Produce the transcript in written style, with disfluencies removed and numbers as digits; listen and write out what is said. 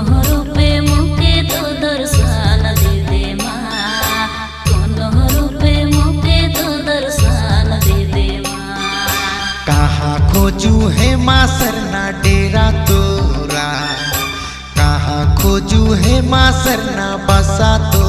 रूपे मुके तो दर्शन दे दे माँ, कोनो रूपे मुके तो दर्शन दे दे माँ। कहाँ खोजू है माँ सरना डेरा तोरा, कहाँ खोजू है माँ सरना बसा तो